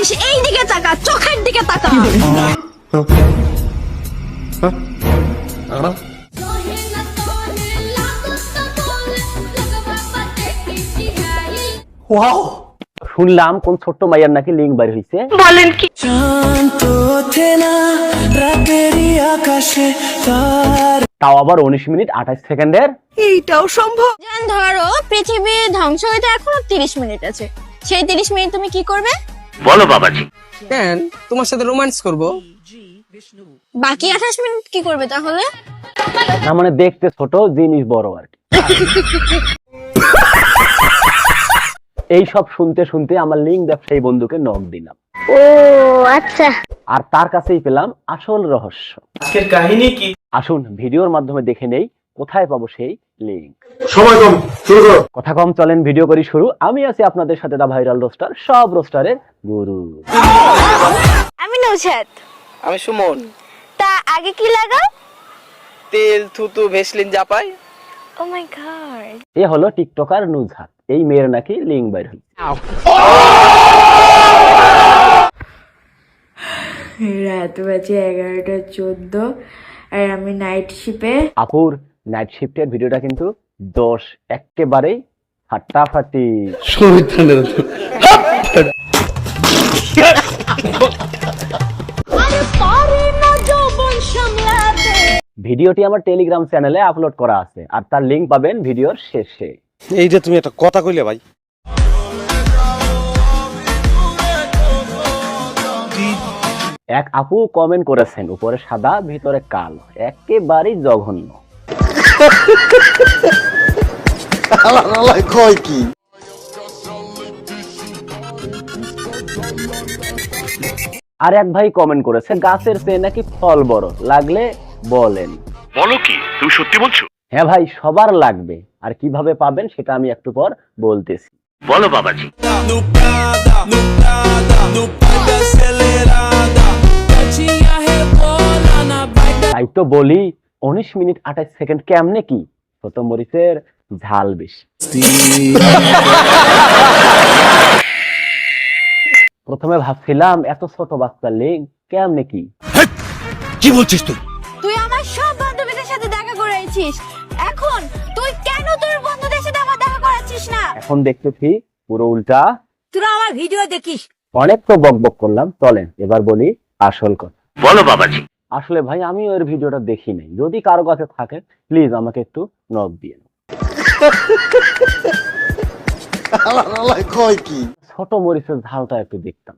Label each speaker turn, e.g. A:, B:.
A: দেখছিস এই দিকে তাকা, চোখের দিকে তাকা।
B: ওয়াও, শুনলাম কোন ছোট্ট মাইয়ার নাকি লিঙ্ক বাইর হইছে।
A: বলেন কি?
B: তাও আবার 19 মিনিট 28 সেকেন্ডের।
A: এইটাও সম্ভব? জান ধরো পৃথিবী ধ্বংস হইতে এখনো 30 মিনিট আছে, সেই 30 মিনিট তুমি কি করবে?
B: বলো বাবাজি।
C: কেন তোমার সাথে রোম্যান্স করব?
A: বাকি 28 মিনিট কি করবে তাহলে?
B: না মানে দেখতে ছোট, জিনিস বড় আর কি। এই সব শুনতে শুনতে আমার লিঙ্ক ব্যবসায়ী বন্ধুকে নক দিলাম।
D: ও আচ্ছা।
B: আর তার কাছেই পেলাম আসল রহস্য।
E: আজকের কাহিনী কি?
B: আসুন ভিডিওর মাধ্যমে দেখে নেই কোথায় পাবো সেই লিঙ্ক।
E: সময় কম, শুরু করো।
B: কথা কম, চলেন ভিডিও করি শুরু। আমি আছি আপনাদের সাথে দা ভাইরাল রোস্টার, সব রোস্টারের গুরু।
A: আমি নৌশাদ।
C: আমি সুমন।
A: তা আগে কি লাগাও?
C: তেল, থুতু, ভেসলিন যা পাই।
A: ও মাই গড।
B: এ হলো টিকটকার নুজহাত। এই মেয়ের নাকি লিঙ্ক বাইর হল।
F: রাত বাজে 11:14 আর আমি নাইট শিপে।
B: আপুর নাইট শিফটের ভিডিওটা কিন্তু 10 একেবারেই ফাটাফাটি। ভিডিওটি আমার টেলিগ্রাম চ্যানেলে আপলোড করা আছে, আর তার লিঙ্ক পাবেন ভিডিওর শেষে।
G: এই যে তুমি একটা কথা কইলে ভাই।
B: এক আপু কমেন্ট করেছেন, উপরে সাদা ভিতরে কালো, একেবারেই জঘন্য।
G: কয় কি?
B: আর এক ভাই কমেন্ট করেছে, গাছের চেয়ে নাকি ফল বড়, লাগলে বলেন।
E: বলো কি, তুমি সত্যি বলছো?
B: হ্যাঁ ভাই, সবার লাগবে, আর কিভাবে পাবেন সেটা আমি একটু পর বলতেছি।
E: বলো বাবাজি।
B: তাই তো বলি 19 মিনিট 28 সেকেন্ড কেমনে কি? ছোট মরিচের ঝাল বেশি। প্রথমে ভাবছিলাম এত ছোট বাচ্চার লিঙ্ক কেমনে কি।
G: কি বলছিস তুই?
A: তুই আমার সব বান্ধবীদের সাথে দেখা করাইছিস, এখন তুই কেন তোর বন্ধুদের সাথে আমার দেখা করাচ্ছিস না?
B: এখন দেখতেছি পুরো উল্টা।
A: তোরা আমার ভিডিও দেখিস।
B: অনেক তো বকবক করলাম, চলেন এবার বলি আসল কথা।
E: বলো বাবাজি।
B: আসলে ভাই আমি ওর ভিডিওটা দেখি নাই, যদি কারো কাছে থাকে প্লিজ আমাকে একটু নক দিয়ে।
G: কয় কি?
B: ছোট মরিচের ঝালটা একটু দেখতাম।